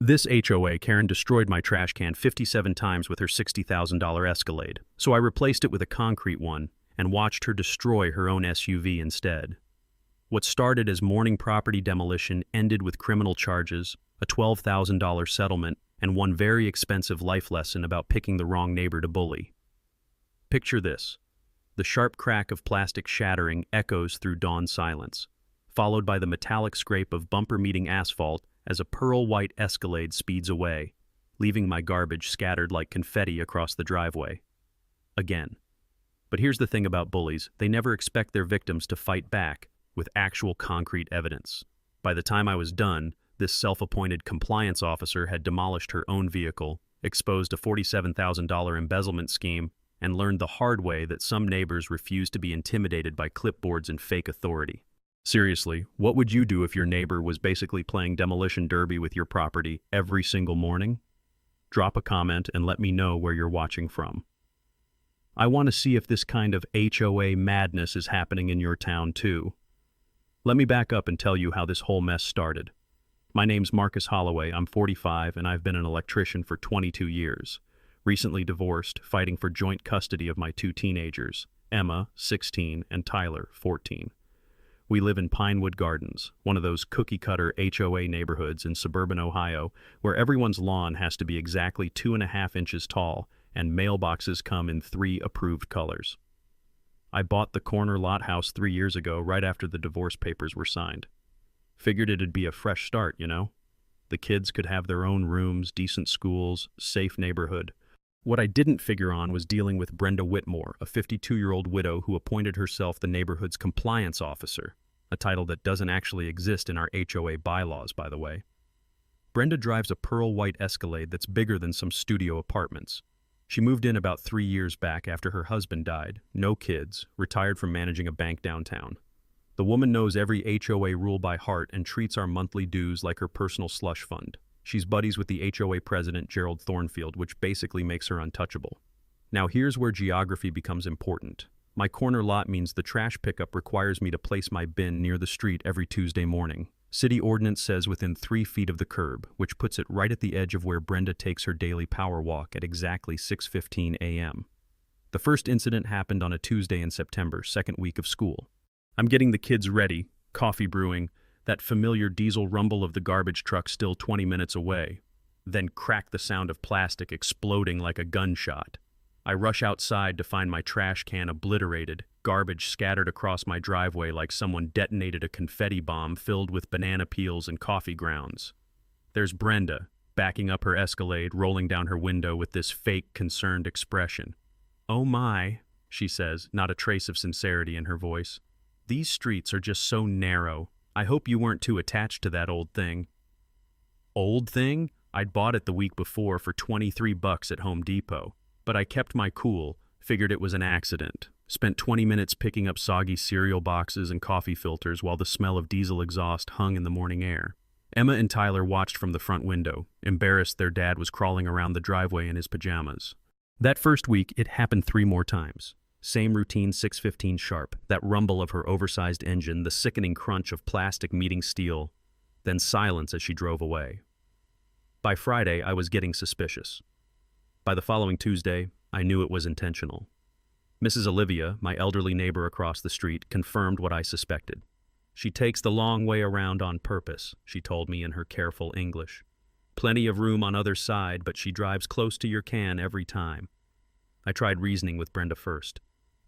This HOA Karen destroyed my trash can 57 times with her $60,000 Escalade, so I replaced it with a concrete one and watched her destroy her own SUV instead. What started as morning property demolition ended with criminal charges, a $12,000 settlement, and one very expensive life lesson about picking the wrong neighbor to bully. Picture this. The sharp crack of plastic shattering echoes through dawn silence, followed by the metallic scrape of bumper meeting asphalt as a pearl-white Escalade speeds away, leaving my garbage scattered like confetti across the driveway. Again. But here's the thing about bullies, they never expect their victims to fight back with actual concrete evidence. By the time I was done, this self-appointed compliance officer had demolished her own vehicle, exposed a $47,000 embezzlement scheme, and learned the hard way that some neighbors refuse to be intimidated by clipboards and fake authority. Seriously, what would you do if your neighbor was basically playing demolition derby with your property every single morning? Drop a comment and let me know where you're watching from. I want to see if this kind of HOA madness is happening in your town too. Let me back up and tell you how this whole mess started. My name's Marcus Holloway, I'm 45, and I've been an electrician for 22 years. Recently divorced, fighting for joint custody of my two teenagers, Emma, 16, and Tyler, 14. We live in Pinewood Gardens, one of those cookie-cutter HOA neighborhoods in suburban Ohio, where everyone's lawn has to be exactly 2.5 inches tall, and mailboxes come in 3 approved colors. I bought the corner lot house 3 years ago, right after the divorce papers were signed. Figured it'd be a fresh start, you know? The kids could have their own rooms, decent schools, safe neighborhood. What I didn't figure on was dealing with Brenda Whitmore, a 52-year-old widow who appointed herself the neighborhood's compliance officer, a title that doesn't actually exist in our HOA bylaws, by the way. Brenda drives a pearl-white Escalade that's bigger than some studio apartments. She moved in about 3 years back after her husband died, no kids, retired from managing a bank downtown. The woman knows every HOA rule by heart and treats our monthly dues like her personal slush fund. She's buddies with the HOA president, Gerald Thornfield, which basically makes her untouchable. Now here's where geography becomes important. My corner lot means the trash pickup requires me to place my bin near the street every Tuesday morning. City ordinance says within 3 feet of the curb, which puts it right at the edge of where Brenda takes her daily power walk at exactly 6:15 a.m. The first incident happened on a Tuesday in September, second week of school. I'm getting the kids ready, coffee brewing, that familiar diesel rumble of the garbage truck still 20 minutes away. Then crack the sound of plastic exploding like a gunshot. I rush outside to find my trash can obliterated, garbage scattered across my driveway like someone detonated a confetti bomb filled with banana peels and coffee grounds. There's Brenda, backing up her Escalade, rolling down her window with this fake, concerned expression. "Oh my," she says, not a trace of sincerity in her voice. "These streets are just so narrow. I hope you weren't too attached to that old thing." Old thing? I'd bought it the week before for $23 at Home Depot. But I kept my cool, figured it was an accident. Spent 20 minutes picking up soggy cereal boxes and coffee filters while the smell of diesel exhaust hung in the morning air. Emma and Tyler watched from the front window, embarrassed their dad was crawling around the driveway in his pajamas. That first week, it happened 3 more times. Same routine 6:15 sharp, that rumble of her oversized engine, the sickening crunch of plastic meeting steel, then silence as she drove away. By Friday, I was getting suspicious. By the following Tuesday, I knew it was intentional. Mrs. Olivia, my elderly neighbor across the street, confirmed what I suspected. "She takes the long way around on purpose," she told me in her careful English. "Plenty of room on other side, but she drives close to your can every time." I tried reasoning with Brenda first.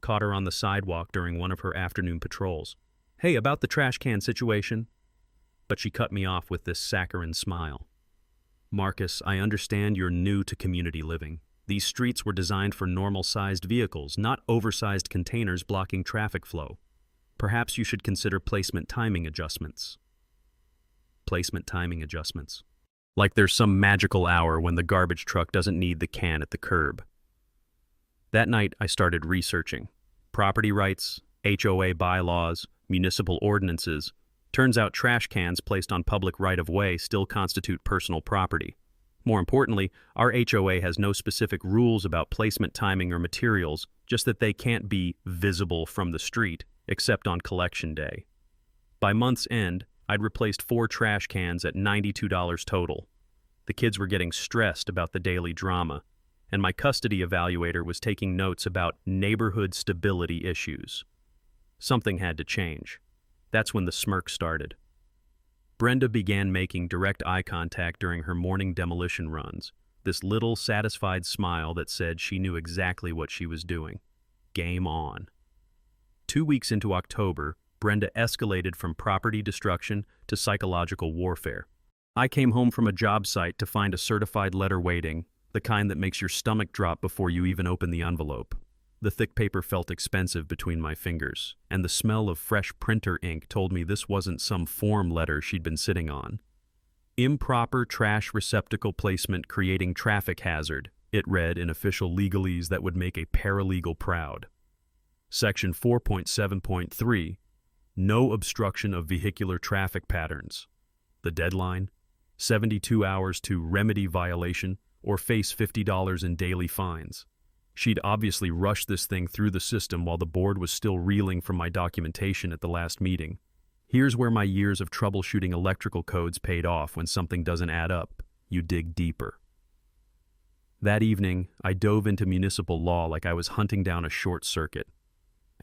Caught her on the sidewalk during one of her afternoon patrols. "Hey, about the trash can situation." But she cut me off with this saccharine smile. "Marcus, I understand you're new to community living. These streets were designed for normal-sized vehicles, not oversized containers blocking traffic flow. Perhaps you should consider placement timing adjustments." Placement timing adjustments. Like there's some magical hour when the garbage truck doesn't need the can at the curb. That night, I started researching. Property rights, HOA bylaws, municipal ordinances. Turns out trash cans placed on public right-of-way still constitute personal property. More importantly, our HOA has no specific rules about placement timing or materials, just that they can't be visible from the street, except on collection day. By month's end, I'd replaced 4 trash cans at $92 total. The kids were getting stressed about the daily drama, and my custody evaluator was taking notes about neighborhood stability issues. Something had to change. That's when the smirk started. Brenda began making direct eye contact during her morning demolition runs, this little satisfied smile that said she knew exactly what she was doing. Game on. 2 weeks into October, Brenda escalated from property destruction to psychological warfare. I came home from a job site to find a certified letter waiting, the kind that makes your stomach drop before you even open the envelope. The thick paper felt expensive between my fingers, and the smell of fresh printer ink told me this wasn't some form letter she'd been sitting on. Improper trash receptacle placement creating traffic hazard, it read in official legalese that would make a paralegal proud. Section 4.7.3, no obstruction of vehicular traffic patterns. The deadline, 72 hours to remedy violation or face $50 in daily fines. She'd obviously rushed this thing through the system while the board was still reeling from my documentation at the last meeting. Here's where my years of troubleshooting electrical codes paid off. When something doesn't add up, you dig deeper. That evening, I dove into municipal law like I was hunting down a short circuit.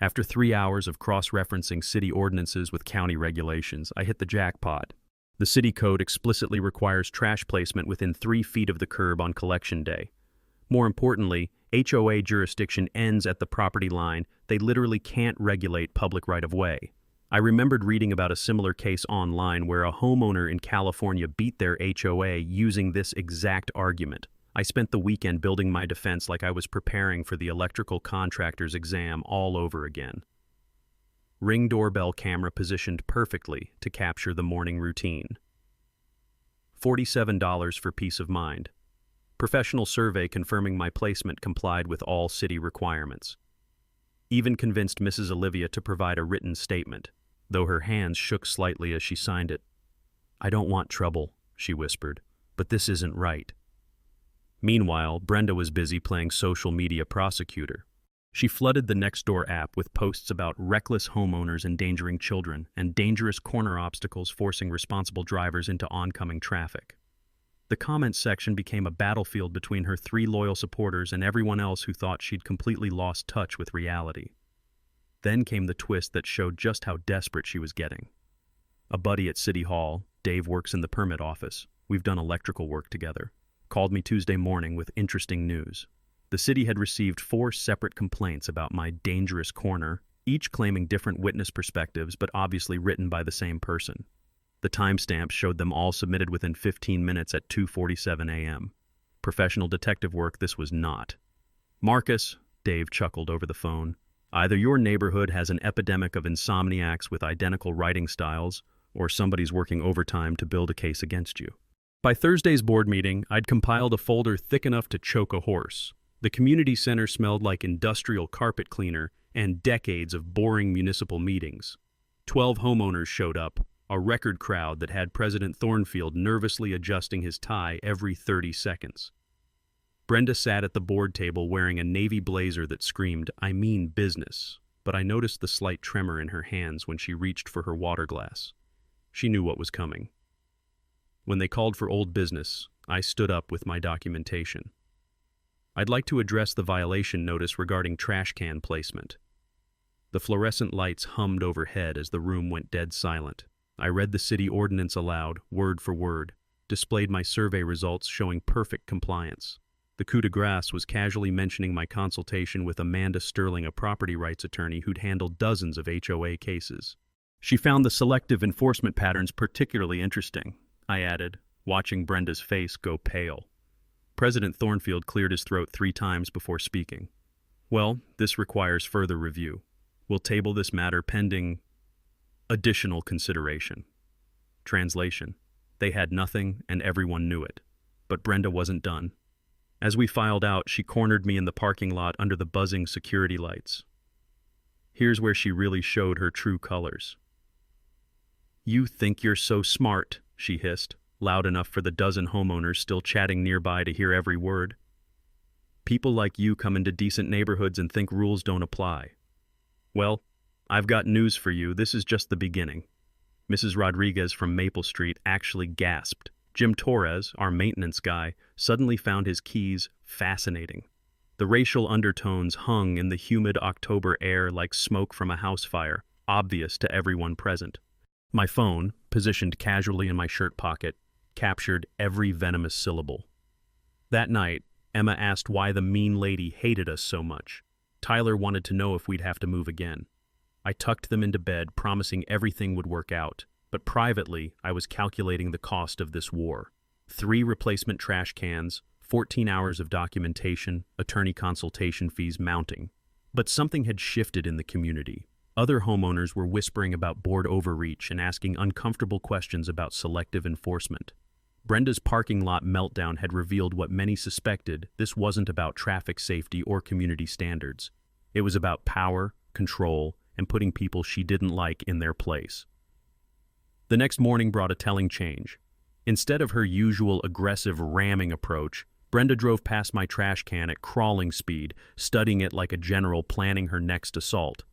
After 3 hours of cross-referencing city ordinances with county regulations, I hit the jackpot. The city code explicitly requires trash placement within 3 feet of the curb on collection day. More importantly, HOA jurisdiction ends at the property line. They literally can't regulate public right-of-way. I remembered reading about a similar case online where a homeowner in California beat their HOA using this exact argument. I spent the weekend building my defense like I was preparing for the electrical contractor's exam all over again. Ring doorbell camera positioned perfectly to capture the morning routine. $47 for peace of mind. Professional survey confirming my placement complied with all city requirements. Even convinced Mrs. Olivia to provide a written statement, though her hands shook slightly as she signed it. "I don't want trouble," she whispered, "but this isn't right." Meanwhile, Brenda was busy playing social media prosecutor. She flooded the Nextdoor app with posts about reckless homeowners endangering children and dangerous corner obstacles forcing responsible drivers into oncoming traffic. The comments section became a battlefield between her 3 loyal supporters and everyone else who thought she'd completely lost touch with reality. Then came the twist that showed just how desperate she was getting. A buddy at City Hall, Dave works in the permit office, we've done electrical work together, called me Tuesday morning with interesting news. The city had received 4 separate complaints about my dangerous corner, each claiming different witness perspectives but obviously written by the same person. The timestamps showed them all submitted within 15 minutes at 2:47 a.m. Professional detective work this was not. "Marcus," Dave chuckled over the phone, "either your neighborhood has an epidemic of insomniacs with identical writing styles, or somebody's working overtime to build a case against you." By Thursday's board meeting, I'd compiled a folder thick enough to choke a horse. The community center smelled like industrial carpet cleaner and decades of boring municipal meetings. 12 homeowners showed up, a record crowd that had President Thornfield nervously adjusting his tie every 30 seconds. Brenda sat at the board table wearing a navy blazer that screamed, "I mean business," but I noticed the slight tremor in her hands when she reached for her water glass. She knew what was coming. When they called for old business, I stood up with my documentation. I'd like to address the violation notice regarding trash can placement. The fluorescent lights hummed overhead as the room went dead silent. I read the city ordinance aloud, word for word, displayed my survey results showing perfect compliance. The coup de grace was casually mentioning my consultation with Amanda Sterling, a property rights attorney who'd handled dozens of HOA cases. She found the selective enforcement patterns particularly interesting, I added, watching Brenda's face go pale. President Thornfield cleared his throat 3 times before speaking. "Well, this requires further review. We'll table this matter pending additional consideration." Translation: they had nothing and everyone knew it. But Brenda wasn't done. As we filed out, she cornered me in the parking lot under the buzzing security lights. Here's where she really showed her true colors. "You think you're so smart," she hissed, loud enough for the dozen homeowners still chatting nearby to hear every word. "People like you come into decent neighborhoods and think rules don't apply. Well, I've got news for you. This is just the beginning." Mrs. Rodriguez from Maple Street actually gasped, Jim Torres, our maintenance guy, suddenly found his keys fascinating. The racial undertones hung in the humid October air like smoke from a house fire, obvious to everyone present. My phone, positioned casually in my shirt pocket, captured every venomous syllable. That night, Emma asked why the mean lady hated us so much. Tyler wanted to know if we'd have to move again. I tucked them into bed, promising everything would work out, but privately, I was calculating the cost of this war. 3 replacement trash cans, 14 hours of documentation, attorney consultation fees mounting. But something had shifted in the community. Other homeowners were whispering about board overreach and asking uncomfortable questions about selective enforcement. Brenda's parking lot meltdown had revealed what many suspected: this wasn't about traffic safety or community standards. It was about power, control, and putting people she didn't like in their place. The next morning brought a telling change. Instead of her usual aggressive ramming approach, Brenda drove past my trash can at crawling speed, studying it like a general planning her next assault.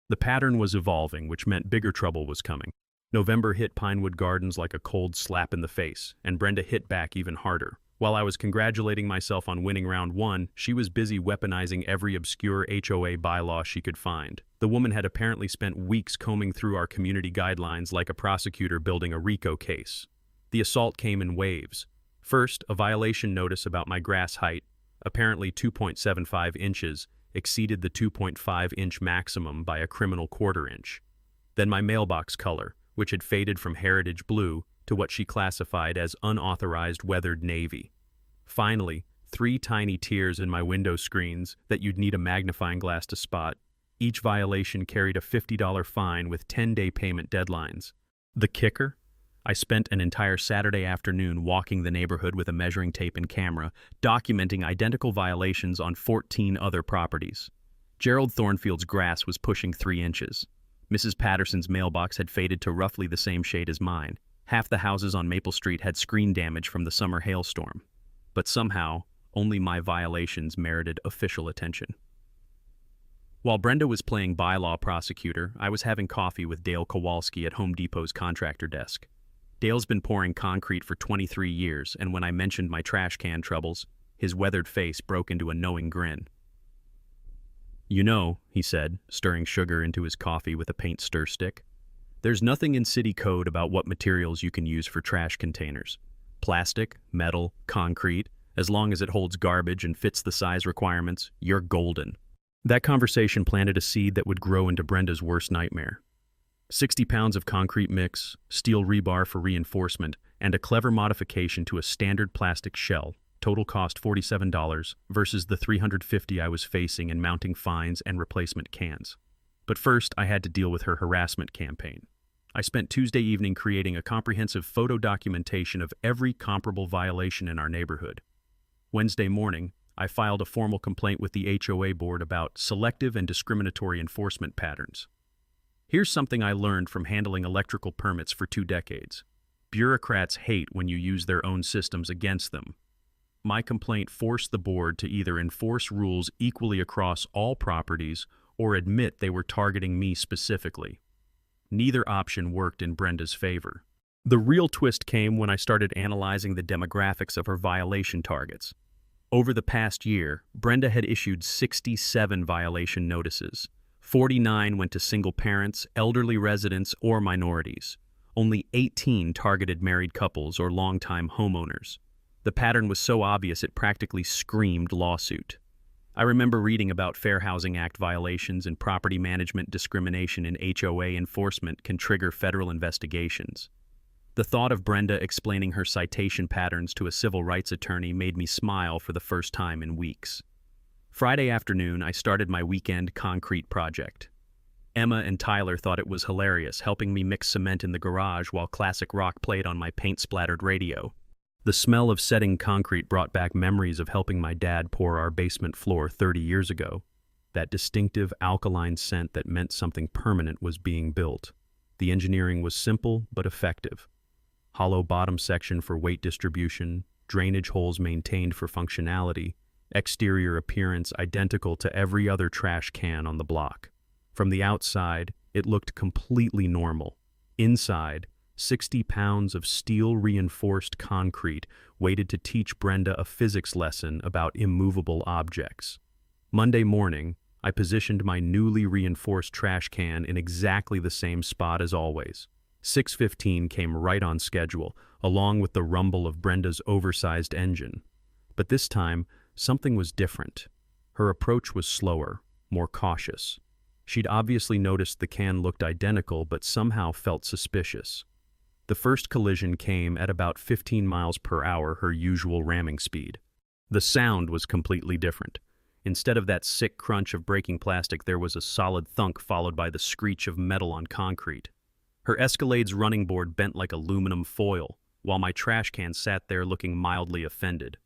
The pattern was evolving, which meant bigger trouble was coming. November hit Pinewood Gardens like a cold slap in the face, and Brenda hit back even harder. While I was congratulating myself on winning round 1, she was busy weaponizing every obscure HOA bylaw she could find. The woman had apparently spent weeks combing through our community guidelines like a prosecutor building a RICO case. The assault came in waves. First, a violation notice about my grass height, apparently 2.75 inches, exceeded the 2.5-inch maximum by a criminal quarter-inch. Then my mailbox color, which had faded from heritage blue to what she classified as unauthorized weathered navy. Finally, 3 tiny tears in my window screens that you'd need a magnifying glass to spot. Each violation carried a $50 fine with 10-day payment deadlines. The kicker? I spent an entire Saturday afternoon walking the neighborhood with a measuring tape and camera, documenting identical violations on 14 other properties. Gerald Thornfield's grass was pushing 3 inches. Mrs. Patterson's mailbox had faded to roughly the same shade as mine. Half the houses on Maple Street had screen damage from the summer hailstorm. But somehow, only my violations merited official attention. While Brenda was playing bylaw prosecutor, I was having coffee with Dale Kowalski at Home Depot's contractor desk. Dale's been pouring concrete for 23 years, and when I mentioned my trash can troubles, his weathered face broke into a knowing grin. "You know," he said, stirring sugar into his coffee with a paint stir stick, "there's nothing in city code about what materials you can use for trash containers. Plastic, metal, concrete, as long as it holds garbage and fits the size requirements, you're golden." That conversation planted a seed that would grow into Brenda's worst nightmare. 60 pounds of concrete mix, steel rebar for reinforcement, and a clever modification to a standard plastic shell. Total cost $47 versus the $350 I was facing in mounting fines and replacement cans. But first, I had to deal with her harassment campaign. I spent Tuesday evening creating a comprehensive photo documentation of every comparable violation in our neighborhood. Wednesday morning, I filed a formal complaint with the HOA board about selective and discriminatory enforcement patterns. Here's something I learned from handling electrical permits for 2 decades. Bureaucrats hate when you use their own systems against them. My complaint forced the board to either enforce rules equally across all properties or admit they were targeting me specifically. Neither option worked in Brenda's favor. The real twist came when I started analyzing the demographics of her violation targets. Over the past year, Brenda had issued 67 violation notices. 49 went to single parents, elderly residents, or minorities. Only 18 targeted married couples or longtime homeowners. The pattern was so obvious it practically screamed lawsuit. I remember reading about Fair Housing Act violations and property management discrimination in HOA enforcement can trigger federal investigations. The thought of Brenda explaining her citation patterns to a civil rights attorney made me smile for the first time in weeks. Friday afternoon, I started my weekend concrete project. Emma and Tyler thought it was hilarious, helping me mix cement in the garage while classic rock played on my paint-splattered radio. The smell of setting concrete brought back memories of helping my dad pour our basement floor 30 years ago. That distinctive alkaline scent that meant something permanent was being built. The engineering was simple but effective. Hollow bottom section for weight distribution, drainage holes maintained for functionality, exterior appearance identical to every other trash can on the block. From the outside, it looked completely normal. Inside, 60 pounds of steel-reinforced concrete waited to teach Brenda a physics lesson about immovable objects. Monday morning, I positioned my newly reinforced trash can in exactly the same spot as always. 6:15 came right on schedule, along with the rumble of Brenda's oversized engine. But this time, something was different. Her approach was slower, more cautious. She'd obviously noticed the can looked identical but somehow felt suspicious. The first collision came at about 15 miles per hour, her usual ramming speed. The sound was completely different. Instead of that sick crunch of breaking plastic, there was a solid thunk followed by the screech of metal on concrete. Her Escalade's running board bent like aluminum foil, while my trash can sat there looking mildly offended.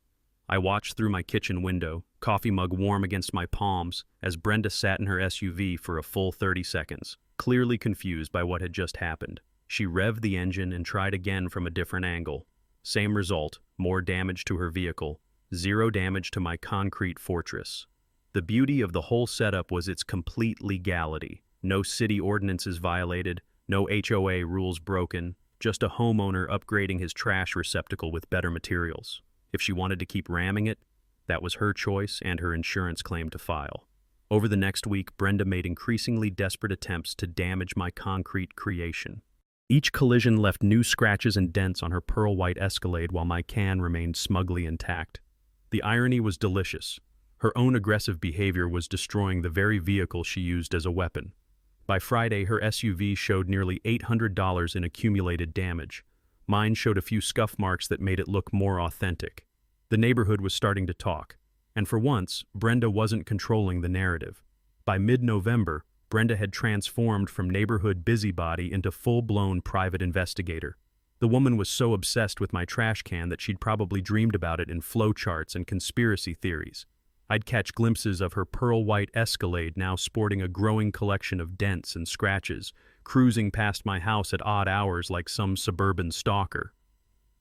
I watched through my kitchen window, coffee mug warm against my palms, as Brenda sat in her SUV for a full 30 seconds, clearly confused by what had just happened. She revved the engine and tried again from a different angle. Same result, more damage to her vehicle, zero damage to my concrete fortress. The beauty of the whole setup was its complete legality. No city ordinances violated, no HOA rules broken, just a homeowner upgrading his trash receptacle with better materials. If she wanted to keep ramming it, that was her choice and her insurance claim to file. Over the next week, Brenda made increasingly desperate attempts to damage my concrete creation. Each collision left new scratches and dents on her pearl-white Escalade while my can remained smugly intact. The irony was delicious. Her own aggressive behavior was destroying the very vehicle she used as a weapon. By Friday, her SUV showed nearly $800 in accumulated damage. Mine showed a few scuff marks that made it look more authentic. The neighborhood was starting to talk, and for once, Brenda wasn't controlling the narrative. By mid-November, Brenda had transformed from neighborhood busybody into full-blown private investigator. The woman was so obsessed with my trash can that she'd probably dreamed about it in flowcharts and conspiracy theories. I'd catch glimpses of her pearl-white Escalade now sporting a growing collection of dents and scratches, cruising past my house at odd hours like some suburban stalker.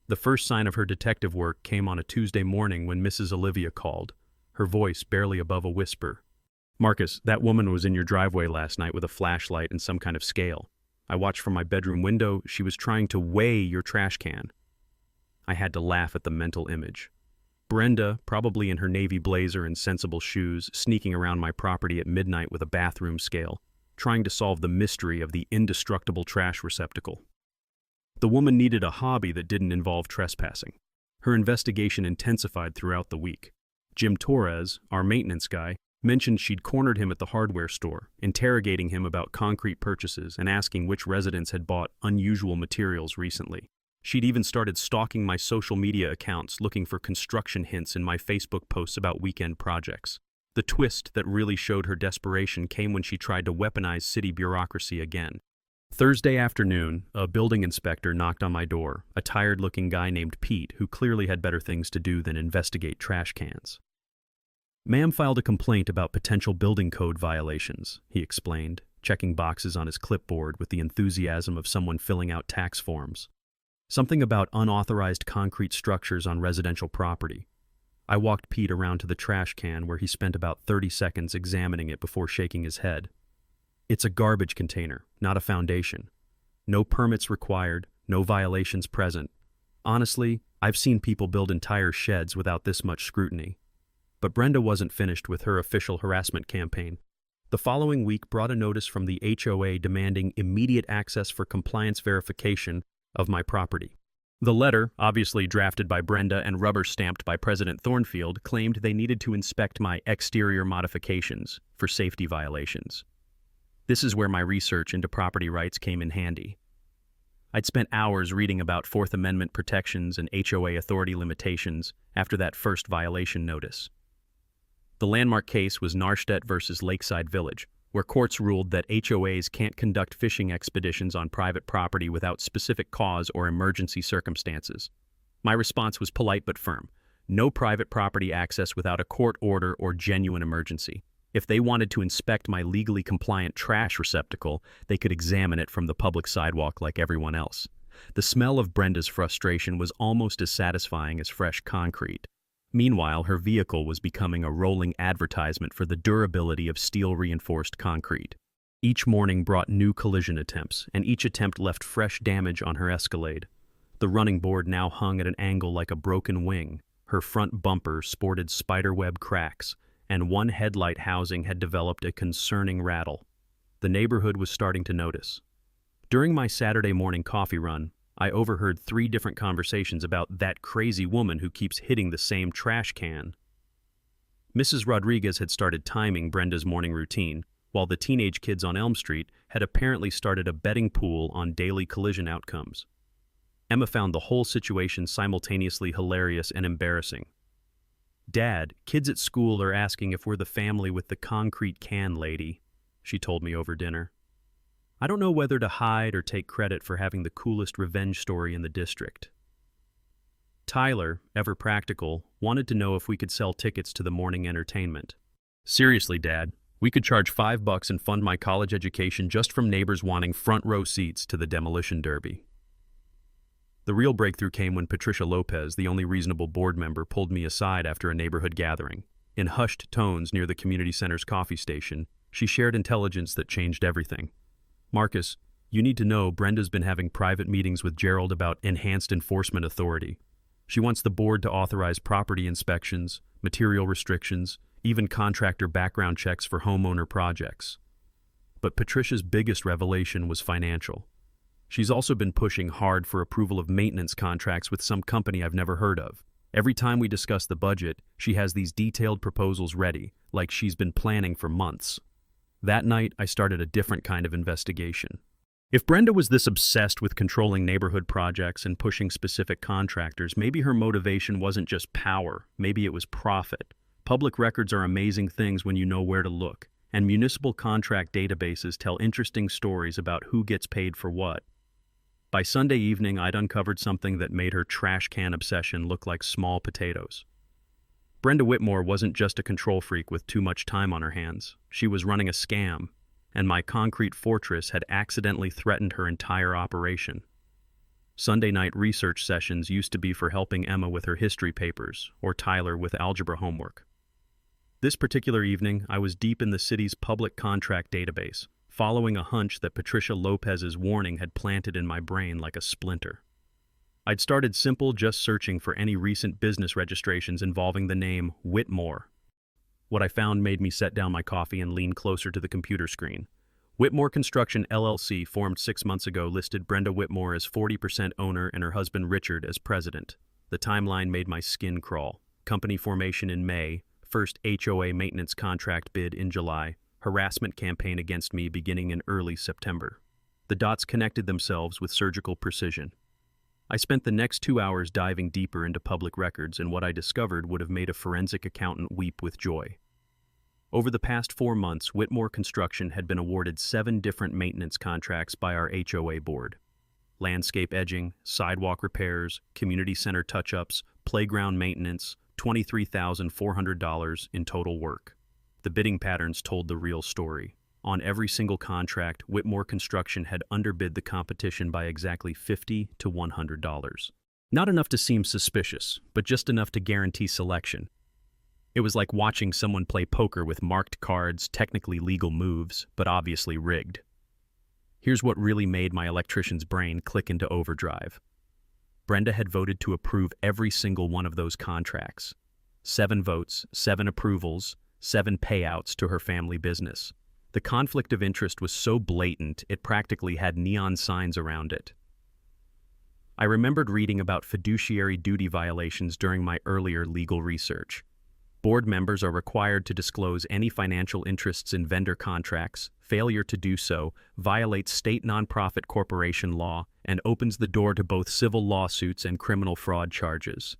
The first sign of her detective work came on a Tuesday morning when Mrs. Olivia called, her voice barely above a whisper. "Marcus, that woman was in your driveway last night with a flashlight and some kind of scale. I watched from my bedroom window. She was trying to weigh your trash can." I had to laugh at the mental image. Brenda, probably in her navy blazer and sensible shoes, sneaking around my property at midnight with a bathroom scale, trying to solve the mystery of the indestructible trash receptacle. The woman needed a hobby that didn't involve trespassing. Her investigation intensified throughout the week. Jim Torres, our maintenance guy, mentioned she'd cornered him at the hardware store, interrogating him about concrete purchases and asking which residents had bought unusual materials recently. She'd even started stalking my social media accounts, looking for construction hints in my Facebook posts about weekend projects. The twist that really showed her desperation came when she tried to weaponize city bureaucracy again. Thursday afternoon, a building inspector knocked on my door, a tired-looking guy named Pete who clearly had better things to do than investigate trash cans. "Ma'am filed a complaint about potential building code violations," he explained, checking boxes on his clipboard with the enthusiasm of someone filling out tax forms. Something about unauthorized concrete structures on residential property. I walked Pete around to the trash can where he spent about 30 seconds examining it before shaking his head. "It's a garbage container, not a foundation. No permits required, no violations present. Honestly, I've seen people build entire sheds without this much scrutiny." But Brenda wasn't finished with her official harassment campaign. The following week brought a notice from the HOA demanding immediate access for compliance verification of my property. The letter, obviously drafted by Brenda and rubber-stamped by President Thornfield, claimed they needed to inspect my exterior modifications for safety violations. This is where my research into property rights came in handy. I'd spent hours reading about Fourth Amendment protections and HOA authority limitations after that first violation notice. The landmark case was Narstedt versus Lakeside Village, where courts ruled that HOAs can't conduct fishing expeditions on private property without specific cause or emergency circumstances. My response was polite but firm. No private property access without a court order or genuine emergency. If they wanted to inspect my legally compliant trash receptacle, they could examine it from the public sidewalk like everyone else. The smell of Brenda's frustration was almost as satisfying as fresh concrete. Meanwhile, her vehicle was becoming a rolling advertisement for the durability of steel-reinforced concrete. Each morning brought new collision attempts, and each attempt left fresh damage on her Escalade. The running board now hung at an angle like a broken wing. Her front bumper sported spiderweb cracks, and one headlight housing had developed a concerning rattle. The neighborhood was starting to notice. During my Saturday morning coffee run, I overheard 3 different conversations about that crazy woman who keeps hitting the same trash can. Mrs. Rodriguez had started timing Brenda's morning routine, while the teenage kids on Elm Street had apparently started a betting pool on daily collision outcomes. Emma found the whole situation simultaneously hilarious and embarrassing. "Dad, kids at school are asking if we're the family with the concrete can lady," she told me over dinner. I don't know whether to hide or take credit for having the coolest revenge story in the district. Tyler, ever practical, wanted to know if we could sell tickets to the morning entertainment. "Seriously, Dad, we could charge $5 and fund my college education just from neighbors wanting front row seats to the demolition derby." The real breakthrough came when Patricia Lopez, the only reasonable board member, pulled me aside after a neighborhood gathering. In hushed tones near the community center's coffee station, she shared intelligence that changed everything. "Marcus, you need to know Brenda's been having private meetings with Gerald about enhanced enforcement authority. She wants the board to authorize property inspections, material restrictions, even contractor background checks for homeowner projects." But Patricia's biggest revelation was financial. She's also been pushing hard for approval of maintenance contracts with some company I've never heard of. Every time we discuss the budget, she has these detailed proposals ready, like she's been planning for months. That night, I started a different kind of investigation. If Brenda was this obsessed with controlling neighborhood projects and pushing specific contractors, maybe her motivation wasn't just power, maybe it was profit. Public records are amazing things when you know where to look, and municipal contract databases tell interesting stories about who gets paid for what. By Sunday evening, I'd uncovered something that made her trash can obsession look like small potatoes. Brenda Whitmore wasn't just a control freak with too much time on her hands. She was running a scam, and my concrete fortress had accidentally threatened her entire operation. Sunday night research sessions used to be for helping Emma with her history papers, or Tyler with algebra homework. This particular evening, I was deep in the city's public contract database, following a hunch that Patricia Lopez's warning had planted in my brain like a splinter. I'd started simple, just searching for any recent business registrations involving the name Whitmore. What I found made me set down my coffee and lean closer to the computer screen. Whitmore Construction LLC, formed 6 months ago, listed Brenda Whitmore as 40% owner and her husband Richard as president. The timeline made my skin crawl. Company formation in May, first HOA maintenance contract bid in July, harassment campaign against me beginning in early September. The dots connected themselves with surgical precision. I spent the next 2 hours diving deeper into public records, and what I discovered would have made a forensic accountant weep with joy. Over the past 4 months, Whitmore Construction had been awarded 7 different maintenance contracts by our HOA board. Landscape edging, sidewalk repairs, community center touch-ups, playground maintenance, $23,400 in total work. The bidding patterns told the real story. On every single contract, Whitmore Construction had underbid the competition by exactly $50 to $100. Not enough to seem suspicious, but just enough to guarantee selection. It was like watching someone play poker with marked cards, technically legal moves, but obviously rigged. Here's what really made my electrician's brain click into overdrive. Brenda had voted to approve every single one of those contracts. 7 votes, 7 approvals, 7 payouts to her family business. The conflict of interest was so blatant, it practically had neon signs around it. I remembered reading about fiduciary duty violations during my earlier legal research. Board members are required to disclose any financial interests in vendor contracts. Failure to do so violates state nonprofit corporation law and opens the door to both civil lawsuits and criminal fraud charges.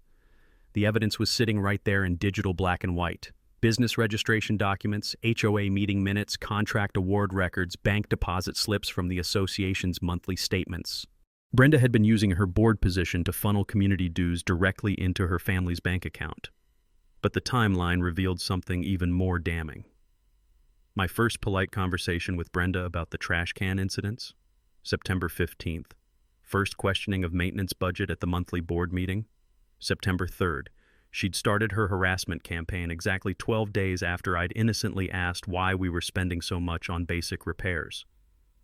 The evidence was sitting right there in digital black and white. Business registration documents, HOA meeting minutes, contract award records, bank deposit slips from the association's monthly statements. Brenda had been using her board position to funnel community dues directly into her family's bank account. But the timeline revealed something even more damning. My first polite conversation with Brenda about the trash can incidents, September 15th. First questioning of maintenance budget at the monthly board meeting, September 3rd. She'd started her harassment campaign exactly 12 days after I'd innocently asked why we were spending so much on basic repairs.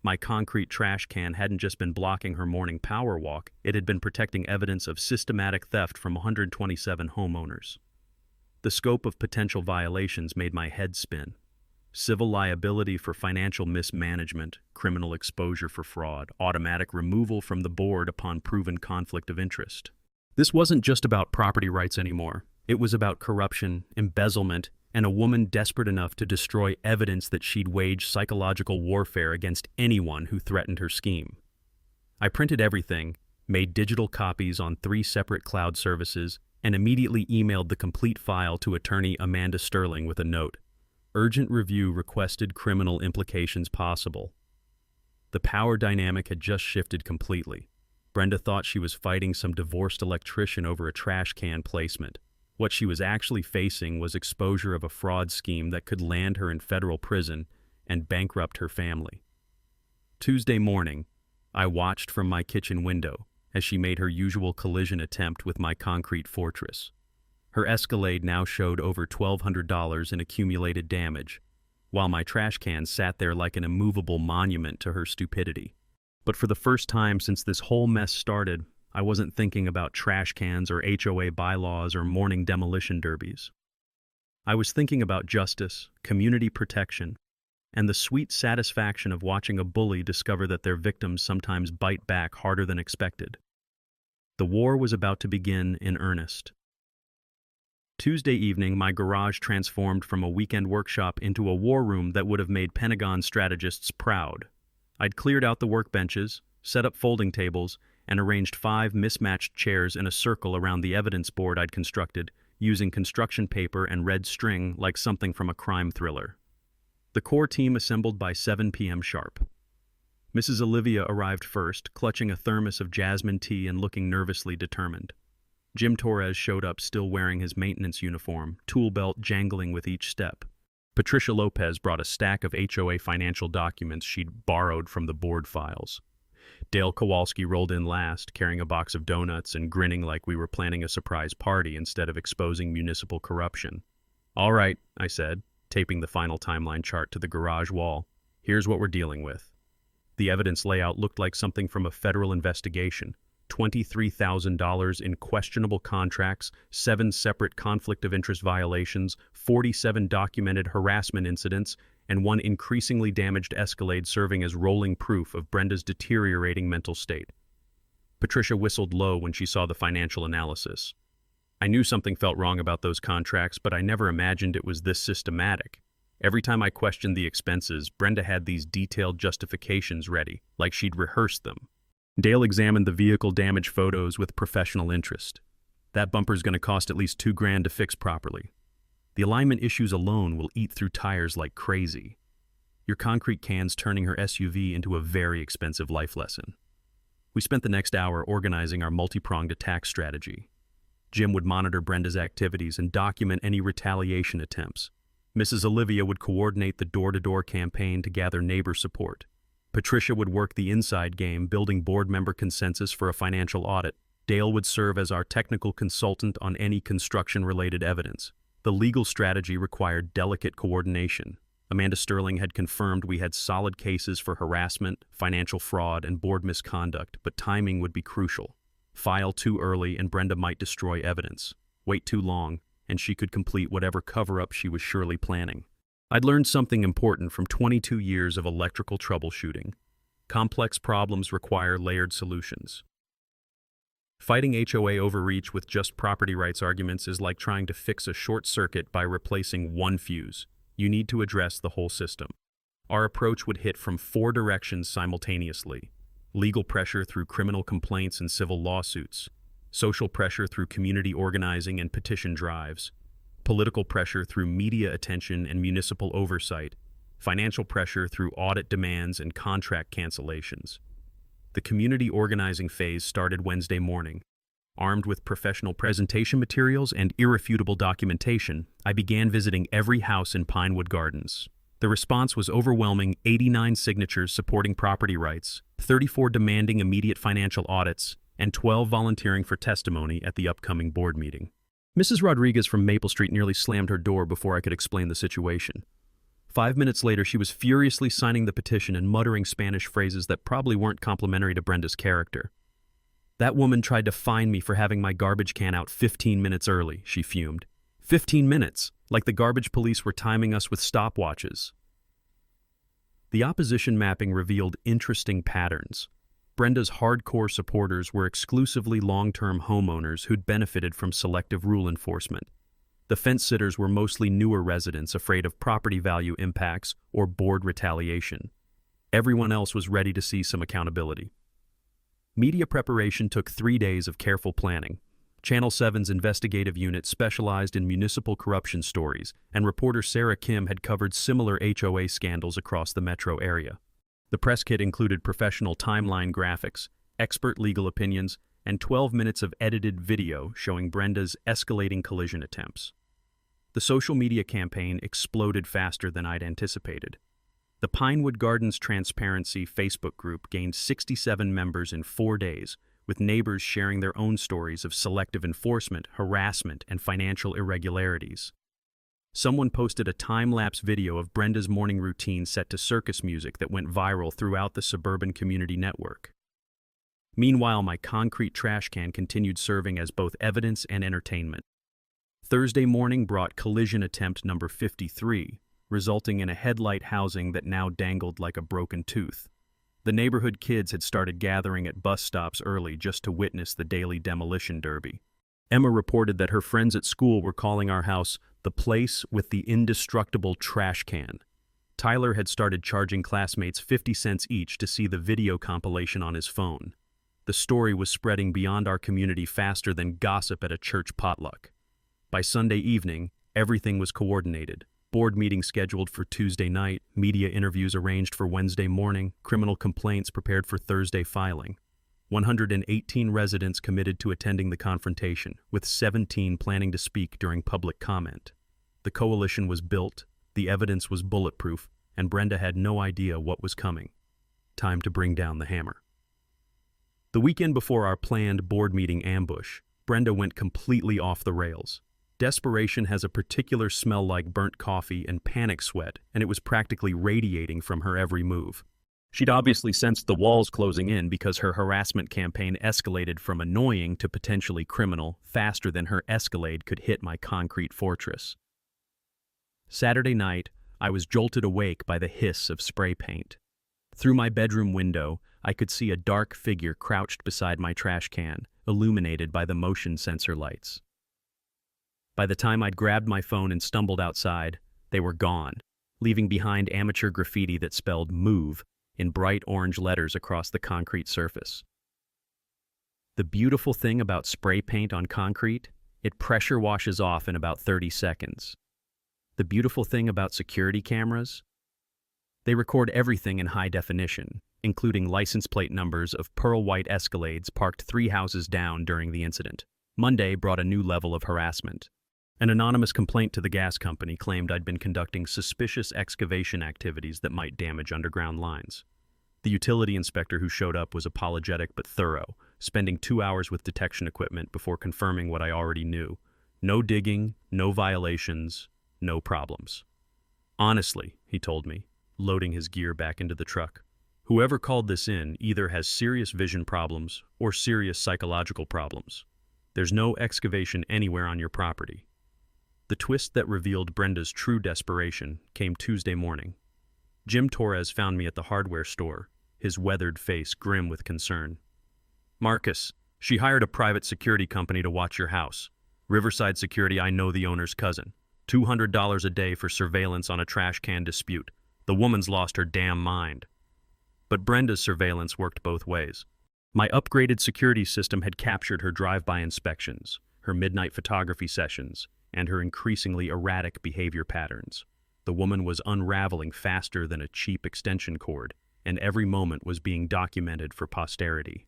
My concrete trash can hadn't just been blocking her morning power walk, it had been protecting evidence of systematic theft from 127 homeowners. The scope of potential violations made my head spin. Civil liability for financial mismanagement, criminal exposure for fraud, automatic removal from the board upon proven conflict of interest. This wasn't just about property rights anymore. It was about corruption, embezzlement, and a woman desperate enough to destroy evidence that she'd waged psychological warfare against anyone who threatened her scheme. I printed everything, made digital copies on 3 separate cloud services, and immediately emailed the complete file to attorney Amanda Sterling with a note. Urgent review requested, criminal implications possible. The power dynamic had just shifted completely. Brenda thought she was fighting some divorced electrician over a trash can placement. What she was actually facing was exposure of a fraud scheme that could land her in federal prison and bankrupt her family. Tuesday morning, I watched from my kitchen window as she made her usual collision attempt with my concrete fortress. Her Escalade now showed over $1,200 in accumulated damage, while my trash can sat there like an immovable monument to her stupidity. But for the first time since this whole mess started, I wasn't thinking about trash cans or HOA bylaws or morning demolition derbies. I was thinking about justice, community protection, and the sweet satisfaction of watching a bully discover that their victims sometimes bite back harder than expected. The war was about to begin in earnest. Tuesday evening, my garage transformed from a weekend workshop into a war room that would have made Pentagon strategists proud. I'd cleared out the workbenches, set up folding tables, and arranged 5 mismatched chairs in a circle around the evidence board I'd constructed, using construction paper and red string like something from a crime thriller. The core team assembled by 7 p.m. sharp. Mrs. Olivia arrived first, clutching a thermos of jasmine tea and looking nervously determined. Jim Torres showed up still wearing his maintenance uniform, tool belt jangling with each step. Patricia Lopez brought a stack of HOA financial documents she'd borrowed from the board files. Dale Kowalski rolled in last, carrying a box of donuts and grinning like we were planning a surprise party instead of exposing municipal corruption. "All right," I said, taping the final timeline chart to the garage wall. "Here's what we're dealing with." The evidence layout looked like something from a federal investigation. $23,000 in questionable contracts, 7 separate conflict of interest violations, 47 documented harassment incidents, and 1 increasingly damaged Escalade serving as rolling proof of Brenda's deteriorating mental state. Patricia whistled low when she saw the financial analysis. I knew something felt wrong about those contracts, but I never imagined it was this systematic. Every time I questioned the expenses, Brenda had these detailed justifications ready, like she'd rehearsed them. Dale examined the vehicle damage photos with professional interest. "That bumper's going to cost at least $2,000 to fix properly. The alignment issues alone will eat through tires like crazy. Your concrete can's turning her SUV into a very expensive life lesson." We spent the next hour organizing our multi-pronged attack strategy. Jim would monitor Brenda's activities and document any retaliation attempts. Mrs. Olivia would coordinate the door-to-door campaign to gather neighbor support. Patricia would work the inside game, building board member consensus for a financial audit. Dale would serve as our technical consultant on any construction-related evidence. The legal strategy required delicate coordination. Amanda Sterling had confirmed we had solid cases for harassment, financial fraud, and board misconduct, but timing would be crucial. File too early and Brenda might destroy evidence. Wait too long, and she could complete whatever cover-up she was surely planning. I'd learned something important from 22 years of electrical troubleshooting. Complex problems require layered solutions. Fighting HOA overreach with just property rights arguments is like trying to fix a short circuit by replacing one fuse. You need to address the whole system. Our approach would hit from 4 directions simultaneously: legal pressure through criminal complaints and civil lawsuits, social pressure through community organizing and petition drives, political pressure through media attention and municipal oversight, financial pressure through audit demands and contract cancellations. The community organizing phase started Wednesday morning. Armed with professional presentation materials and irrefutable documentation, I began visiting every house in Pinewood Gardens. The response was overwhelming: 89 signatures supporting property rights, 34 demanding immediate financial audits, and 12 volunteering for testimony at the upcoming board meeting. Mrs. Rodriguez from Maple Street nearly slammed her door before I could explain the situation. 5 minutes later, she was furiously signing the petition and muttering Spanish phrases that probably weren't complimentary to Brenda's character. "That woman tried to fine me for having my garbage can out 15 minutes early," she fumed. 15 minutes, like the garbage police were timing us with stopwatches. The opposition mapping revealed interesting patterns. Brenda's hardcore supporters were exclusively long-term homeowners who'd benefited from selective rule enforcement. The fence-sitters were mostly newer residents afraid of property value impacts or board retaliation. Everyone else was ready to see some accountability. Media preparation took 3 days of careful planning. Channel 7's investigative unit specialized in municipal corruption stories, and reporter Sarah Kim had covered similar HOA scandals across the metro area. The press kit included professional timeline graphics, expert legal opinions, and 12 minutes of edited video showing Brenda's escalating collision attempts. The social media campaign exploded faster than I'd anticipated. The Pinewood Gardens Transparency Facebook group gained 67 members in 4 days, with neighbors sharing their own stories of selective enforcement, harassment, and financial irregularities. Someone posted a time-lapse video of Brenda's morning routine set to circus music that went viral throughout the suburban community network. Meanwhile, my concrete trash can continued serving as both evidence and entertainment. Thursday morning brought collision attempt number 53, resulting in a headlight housing that now dangled like a broken tooth. The neighborhood kids had started gathering at bus stops early just to witness the daily demolition derby. Emma reported that her friends at school were calling our house the place with the indestructible trash can. Tyler had started charging classmates 50 cents each to see the video compilation on his phone. The story was spreading beyond our community faster than gossip at a church potluck. By Sunday evening, everything was coordinated. Board meeting scheduled for Tuesday night, media interviews arranged for Wednesday morning, criminal complaints prepared for Thursday filing. 118 residents committed to attending the confrontation, with 17 planning to speak during public comment. The coalition was built, the evidence was bulletproof, and Brenda had no idea what was coming. Time to bring down the hammer. The weekend before our planned board meeting ambush, Brenda went completely off the rails. Desperation has a particular smell like burnt coffee and panic sweat, and it was practically radiating from her every move. She'd obviously sensed the walls closing in because her harassment campaign escalated from annoying to potentially criminal faster than her Escalade could hit my concrete fortress. Saturday night, I was jolted awake by the hiss of spray paint. Through my bedroom window, I could see a dark figure crouched beside my trash can, illuminated by the motion sensor lights. By the time I'd grabbed my phone and stumbled outside, they were gone, leaving behind amateur graffiti that spelled "MOVE" in bright orange letters across the concrete surface. The beautiful thing about spray paint on concrete, it pressure washes off in about 30 seconds. The beautiful thing about security cameras, they record everything in high definition, including license plate numbers of pearl white Escalades parked 3 houses down during the incident. Monday brought a new level of harassment. An anonymous complaint to the gas company claimed I'd been conducting suspicious excavation activities that might damage underground lines. The utility inspector who showed up was apologetic but thorough, spending 2 hours with detection equipment before confirming what I already knew. No digging, no violations, no problems. Honestly, he told me, loading his gear back into the truck, whoever called this in either has serious vision problems or serious psychological problems. There's no excavation anywhere on your property. The twist that revealed Brenda's true desperation came Tuesday morning. Jim Torres found me at the hardware store, his weathered face grim with concern. "Marcus, she hired a private security company to watch your house. Riverside Security, I know the owner's cousin. $200 a day for surveillance on a trash can dispute. The woman's lost her damn mind." But Brenda's surveillance worked both ways. My upgraded security system had captured her drive-by inspections, her midnight photography sessions, and her increasingly erratic behavior patterns. The woman was unraveling faster than a cheap extension cord, and every moment was being documented for posterity.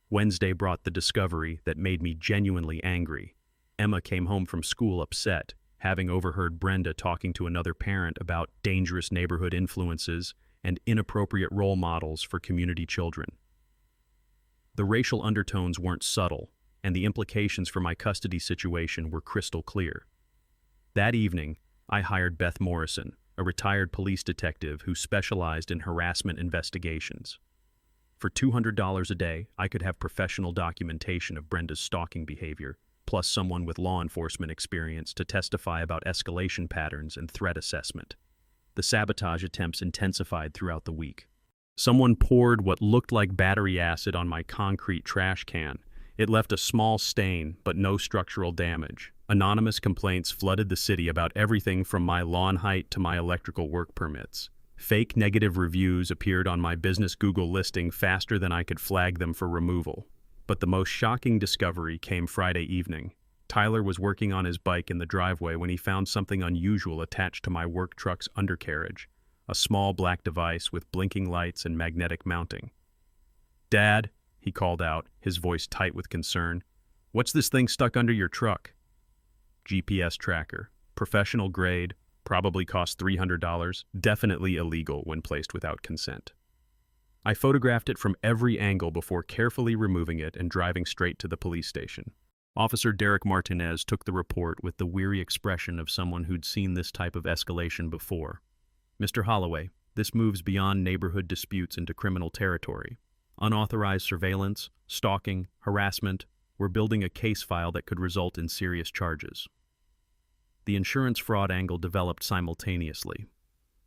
Wednesday brought the discovery that made me genuinely angry. Emma came home from school upset, having overheard Brenda talking to another parent about dangerous neighborhood influences and inappropriate role models for community children. The racial undertones weren't subtle. and the implications for my custody situation were crystal clear. That evening, I hired Beth Morrison, a retired police detective who specialized in harassment investigations. For $200 a day, I could have professional documentation of Brenda's stalking behavior, plus someone with law enforcement experience to testify about escalation patterns and threat assessment. The sabotage attempts intensified throughout the week. Someone poured what looked like battery acid on my concrete trash can. It left a small stain, but no structural damage. Anonymous complaints flooded the city about everything from my lawn height to my electrical work permits. Fake negative reviews appeared on my business Google listing faster than I could flag them for removal. But the most shocking discovery came Friday evening. Tyler was working on his bike in the driveway when he found something unusual attached to my work truck's undercarriage, a small black device with blinking lights and magnetic mounting. "Dad," he called out, his voice tight with concern, "what's this thing stuck under your truck?" GPS tracker, professional grade, probably cost $300, definitely illegal when placed without consent. I photographed it from every angle before carefully removing it and driving straight to the police station. Officer Derek Martinez took the report with the weary expression of someone who'd seen this type of escalation before. "Mr. Holloway, this moves beyond neighborhood disputes into criminal territory. Unauthorized surveillance, stalking, harassment. We're building a case file that could result in serious charges." The insurance fraud angle developed simultaneously.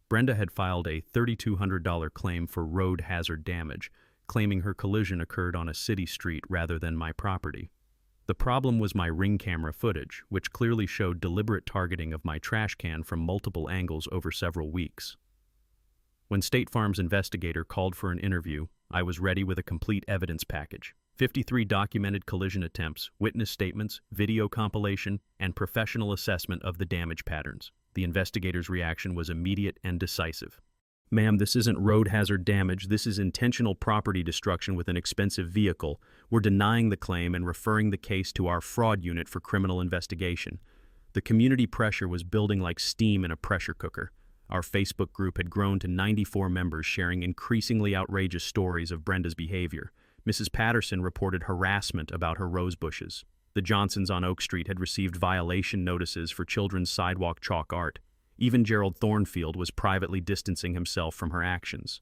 Brenda had filed a $3,200 claim for road hazard damage, claiming her collision occurred on a city street rather than my property. The problem was my Ring camera footage, which clearly showed deliberate targeting of my trash can from multiple angles over several weeks. When State Farm's investigator called for an interview, I was ready with a complete evidence package. 53 documented collision attempts, witness statements, video compilation, and professional assessment of the damage patterns. The investigator's reaction was immediate and decisive. "Ma'am, this isn't road hazard damage. This is intentional property destruction with an expensive vehicle. We're denying the claim and referring the case to our fraud unit for criminal investigation." The community pressure was building like steam in a pressure cooker. Our Facebook group had grown to 94 members sharing increasingly outrageous stories of Brenda's behavior. Mrs. Patterson reported harassment about her rose bushes. The Johnsons on Oak Street had received violation notices for children's sidewalk chalk art. Even Gerald Thornfield was privately distancing himself from her actions.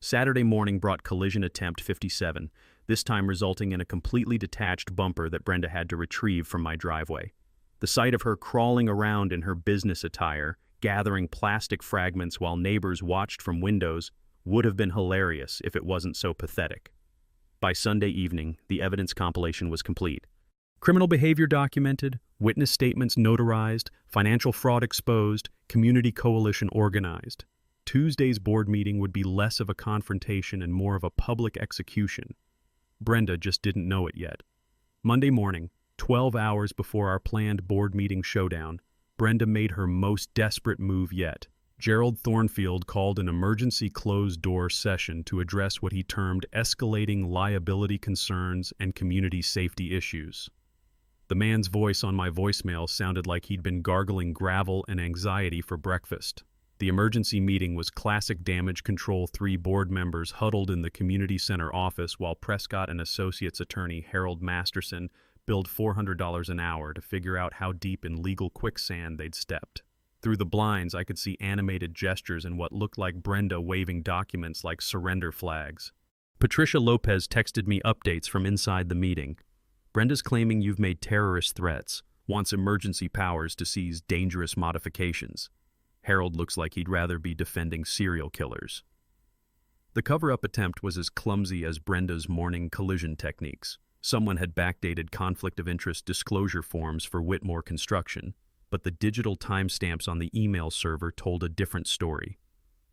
Saturday morning brought collision attempt 57, this time resulting in a completely detached bumper that Brenda had to retrieve from my driveway. The sight of her crawling around in her business attire, gathering plastic fragments while neighbors watched from windows, would have been hilarious if it wasn't so pathetic. By Sunday evening, the evidence compilation was complete. Criminal behavior documented, witness statements notarized, financial fraud exposed, community coalition organized. Tuesday's board meeting would be less of a confrontation and more of a public execution. Brenda just didn't know it yet. Monday morning, 12 hours before our planned board meeting showdown, Brenda made her most desperate move yet. Gerald Thornfield called an emergency closed-door session to address what he termed escalating liability concerns and community safety issues. The man's voice on my voicemail sounded like he'd been gargling gravel and anxiety for breakfast. The emergency meeting was classic damage control. 3 board members huddled in the community center office while Prescott and Associates attorney Harold Masterson billed $400 an hour to figure out how deep in legal quicksand they'd stepped. Through the blinds, I could see animated gestures and what looked like Brenda waving documents like surrender flags. Patricia Lopez texted me updates from inside the meeting. "Brenda's claiming you've made terrorist threats, wants emergency powers to seize dangerous modifications. Harold looks like he'd rather be defending serial killers." The cover-up attempt was as clumsy as Brenda's morning collision techniques. Someone had backdated conflict of interest disclosure forms for Whitmore Construction, but the digital timestamps on the email server told a different story.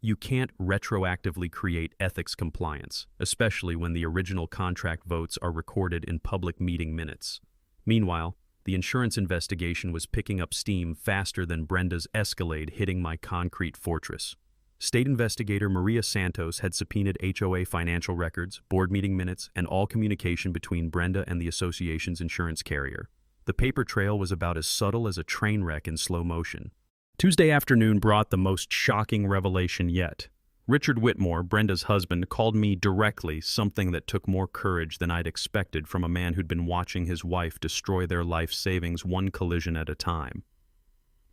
You can't retroactively create ethics compliance, especially when the original contract votes are recorded in public meeting minutes. Meanwhile, the insurance investigation was picking up steam faster than Brenda's Escalade hitting my concrete fortress. State investigator Maria Santos had subpoenaed HOA financial records, board meeting minutes, and all communication between Brenda and the association's insurance carrier. The paper trail was about as subtle as a train wreck in slow motion. Tuesday afternoon brought the most shocking revelation yet. Richard Whitmore, Brenda's husband, called me directly, something that took more courage than I'd expected from a man who'd been watching his wife destroy their life savings one collision at a time.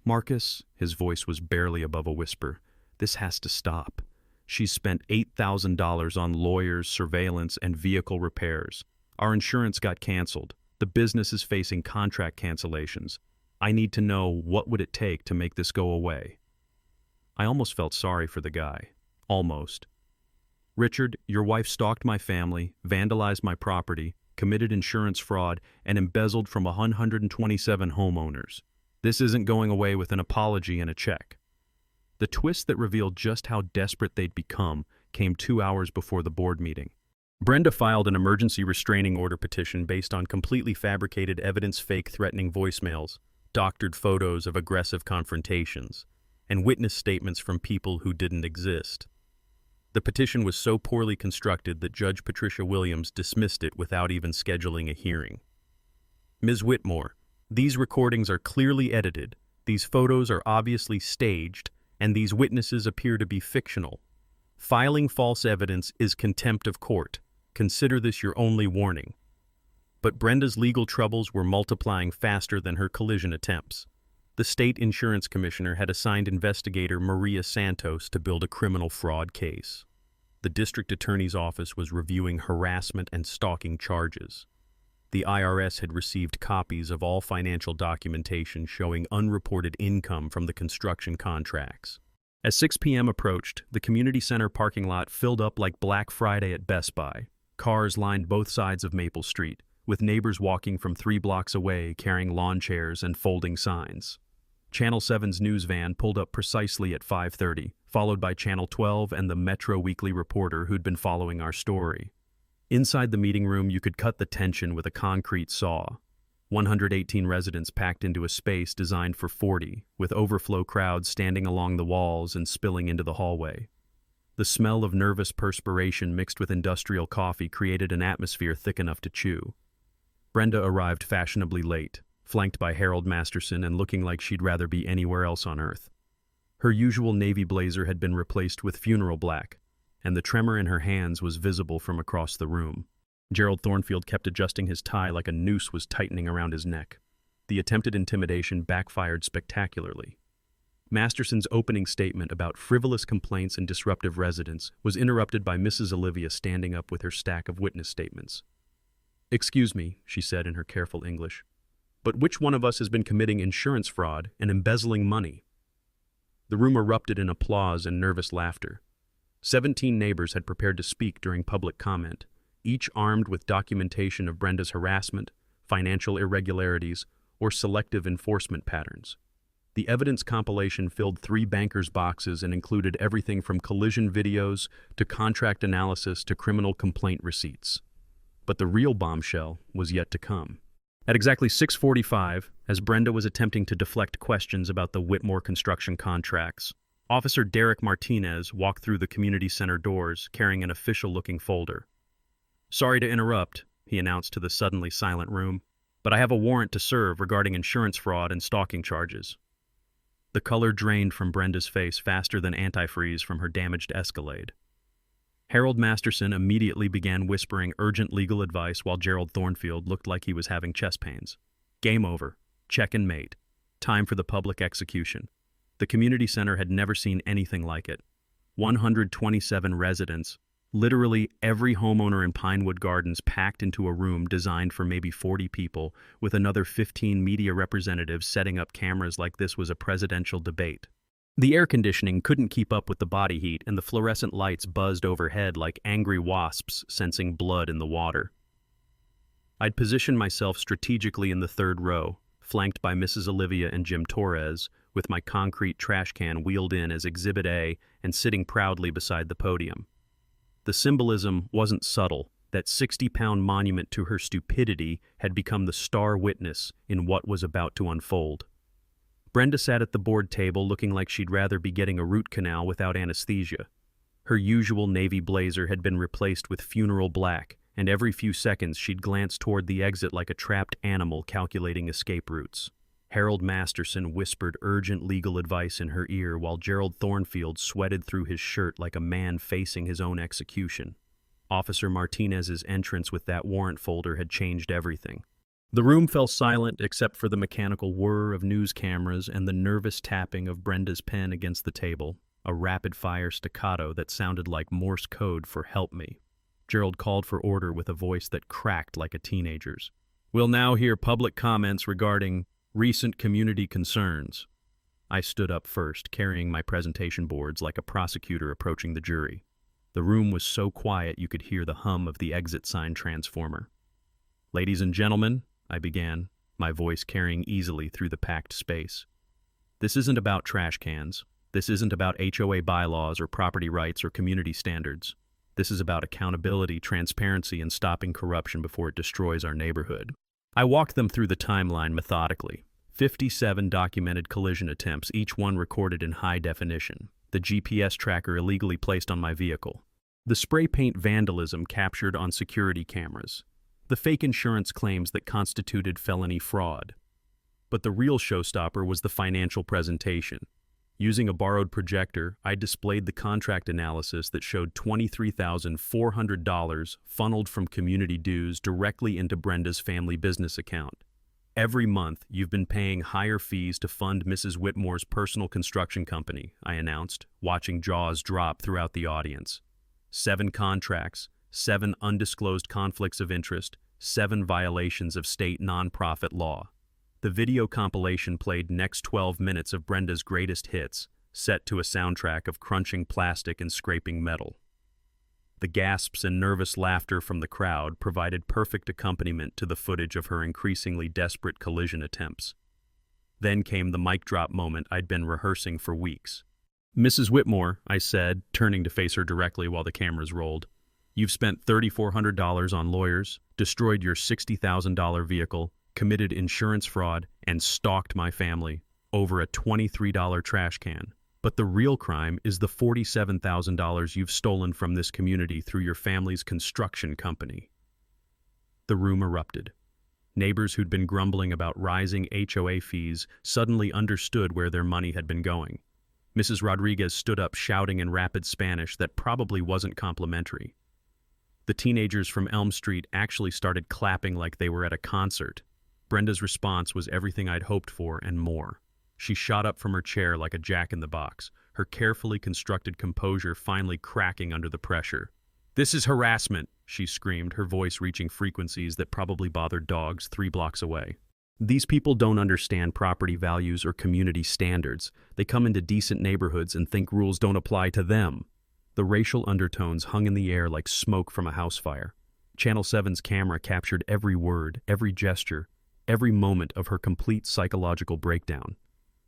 "Marcus," his voice was barely above a whisper, "this has to stop. She's spent $8,000 on lawyers, surveillance, and vehicle repairs. Our insurance got canceled. The business is facing contract cancellations. I need to know, what would it take to make this go away?" I almost felt sorry for the guy. Almost. "Richard, your wife stalked my family, vandalized my property, committed insurance fraud, and embezzled from 127 homeowners. This isn't going away with an apology and a check." The twist that revealed just how desperate they'd become came 2 hours before the board meeting. Brenda filed an emergency restraining order petition based on completely fabricated evidence, fake threatening voicemails, doctored photos of aggressive confrontations, and witness statements from people who didn't exist. The petition was so poorly constructed that Judge Patricia Williams dismissed it without even scheduling a hearing. "Ms. Whitmore, these recordings are clearly edited, these photos are obviously staged, and these witnesses appear to be fictional. Filing false evidence is contempt of court. Consider this your only warning." But Brenda's legal troubles were multiplying faster than her collision attempts. The state insurance commissioner had assigned investigator Maria Santos to build a criminal fraud case. The district attorney's office was reviewing harassment and stalking charges. The IRS had received copies of all financial documentation showing unreported income from the construction contracts. As 6 p.m. approached, the community center parking lot filled up like Black Friday at Best Buy. Cars lined both sides of Maple Street, with neighbors walking from 3 blocks away carrying lawn chairs and folding signs. Channel 7's news van pulled up precisely at 5:30, followed by Channel 12 and the Metro Weekly reporter who'd been following our story. Inside the meeting room, you could cut the tension with a concrete saw. 118 residents packed into a space designed for 40, with overflow crowds standing along the walls and spilling into the hallway. The smell of nervous perspiration mixed with industrial coffee created an atmosphere thick enough to chew. Brenda arrived fashionably late, flanked by Harold Masterson and looking like she'd rather be anywhere else on earth. Her usual navy blazer had been replaced with funeral black, and the tremor in her hands was visible from across the room. Gerald Thornfield kept adjusting his tie like a noose was tightening around his neck. The attempted intimidation backfired spectacularly. Masterson's opening statement about frivolous complaints and disruptive residents was interrupted by Mrs. Olivia standing up with her stack of witness statements. "Excuse me," she said in her careful English, "but which one of us has been committing insurance fraud and embezzling money?" The room erupted in applause and nervous laughter. 17 neighbors had prepared to speak during public comment, each armed with documentation of Brenda's harassment, financial irregularities, or selective enforcement patterns. The evidence compilation filled 3 bankers' boxes and included everything from collision videos to contract analysis to criminal complaint receipts. But the real bombshell was yet to come. At exactly 6:45, as Brenda was attempting to deflect questions about the Whitmore construction contracts, Officer Derek Martinez walked through the community center doors carrying an official-looking folder. "Sorry to interrupt," he announced to the suddenly silent room, "but I have a warrant to serve regarding insurance fraud and stalking charges." The color drained from Brenda's face faster than antifreeze from her damaged Escalade. Harold Masterson immediately began whispering urgent legal advice while Gerald Thornfield looked like he was having chest pains. Game over. Check and mate. Time for the public execution. The community center had never seen anything like it. 127 residents, literally every homeowner in Pinewood Gardens, packed into a room designed for maybe 40 people, with another 15 media representatives setting up cameras like this was a presidential debate. The air conditioning couldn't keep up with the body heat, and the fluorescent lights buzzed overhead like angry wasps sensing blood in the water. I'd positioned myself strategically in the 3rd row, flanked by Mrs. Olivia and Jim Torres, with my concrete trash can wheeled in as Exhibit A and sitting proudly beside the podium. The symbolism wasn't subtle. That 60-pound monument to her stupidity had become the star witness in what was about to unfold. Brenda sat at the board table looking like she'd rather be getting a root canal without anesthesia. Her usual navy blazer had been replaced with funeral black, and every few seconds she'd glance toward the exit like a trapped animal calculating escape routes. Harold Masterson whispered urgent legal advice in her ear while Gerald Thornfield sweated through his shirt like a man facing his own execution. Officer Martinez's entrance with that warrant folder had changed everything. The room fell silent except for the mechanical whir of news cameras and the nervous tapping of Brenda's pen against the table, a rapid-fire staccato that sounded like Morse code for "help me." Gerald called for order with a voice that cracked like a teenager's. "We'll now hear public comments regarding recent community concerns." I stood up first, carrying my presentation boards like a prosecutor approaching the jury. The room was so quiet you could hear the hum of the exit sign transformer. "Ladies and gentlemen," I began, my voice carrying easily through the packed space. "This isn't about trash cans. This isn't about HOA bylaws or property rights or community standards. This is about accountability, transparency, and stopping corruption before it destroys our neighborhood." I walked them through the timeline methodically. 57 documented collision attempts, each one recorded in high definition. The GPS tracker illegally placed on my vehicle. The spray paint vandalism captured on security cameras. The fake insurance claims that constituted felony fraud. But the real showstopper was the financial presentation. Using a borrowed projector, I displayed the contract analysis that showed $23,400 funneled from community dues directly into Brenda's family business account. "Every month, you've been paying higher fees to fund Mrs. Whitmore's personal construction company," I announced, watching jaws drop throughout the audience. 7 contracts, 7 undisclosed conflicts of interest, 7 violations of state nonprofit law. The video compilation played next 12 minutes of Brenda's greatest hits, set to a soundtrack of crunching plastic and scraping metal. The gasps and nervous laughter from the crowd provided perfect accompaniment to the footage of her increasingly desperate collision attempts. Then came the mic drop moment I'd been rehearsing for weeks. "Mrs. Whitmore," I said, turning to face her directly while the cameras rolled, "you've spent $3,400 on lawyers, destroyed your $60,000 vehicle, committed insurance fraud, and stalked my family over a $23 trash can. But the real crime is the $47,000 you've stolen from this community through your family's construction company." The room erupted. Neighbors who'd been grumbling about rising HOA fees suddenly understood where their money had been going. Mrs. Rodriguez stood up shouting in rapid Spanish that probably wasn't complimentary. The teenagers from Elm Street actually started clapping like they were at a concert. Brenda's response was everything I'd hoped for and more. She shot up from her chair like a jack-in-the-box, her carefully constructed composure finally cracking under the pressure. "This is harassment," she screamed, her voice reaching frequencies that probably bothered dogs 3 blocks away. "These people don't understand property values or community standards. They come into decent neighborhoods and think rules don't apply to them." The racial undertones hung in the air like smoke from a house fire. Channel 7's camera captured every word, every gesture, every moment of her complete psychological breakdown.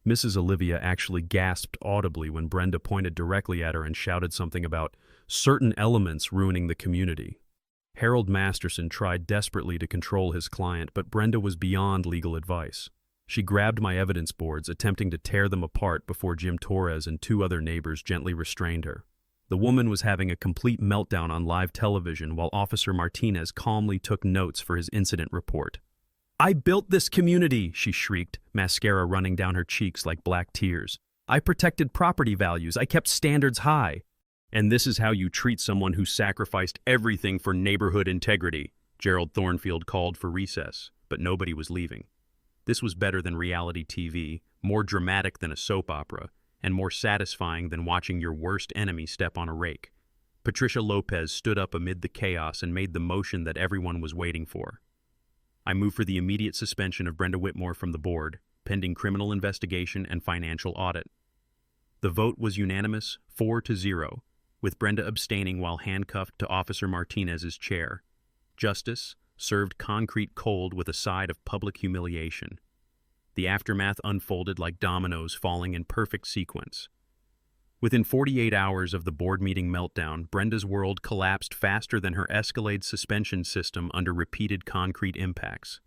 Mrs. Olivia actually gasped audibly when Brenda pointed directly at her and shouted something about certain elements ruining the community. Harold Masterson tried desperately to control his client, but Brenda was beyond legal advice. She grabbed my evidence boards, attempting to tear them apart before Jim Torres and 2 other neighbors gently restrained her. The woman was having a complete meltdown on live television while Officer Martinez calmly took notes for his incident report. "I built this community," she shrieked, mascara running down her cheeks like black tears. "I protected property values. I kept standards high." "And this is how you treat someone who sacrificed everything for neighborhood integrity." Gerald Thornfield called for recess, but nobody was leaving. This was better than reality TV, more dramatic than a soap opera, and more satisfying than watching your worst enemy step on a rake. Patricia Lopez stood up amid the chaos and made the motion that everyone was waiting for. I moved for the immediate suspension of Brenda Whitmore from the board, pending criminal investigation and financial audit. The vote was unanimous, 4-0, with Brenda abstaining while handcuffed to Officer Martinez's chair. Justice served concrete cold with a side of public humiliation. The aftermath unfolded like dominoes falling in perfect sequence. Within 48 hours of the board meeting meltdown, Brenda's world collapsed faster than her Escalate suspension system under repeated concrete impacts.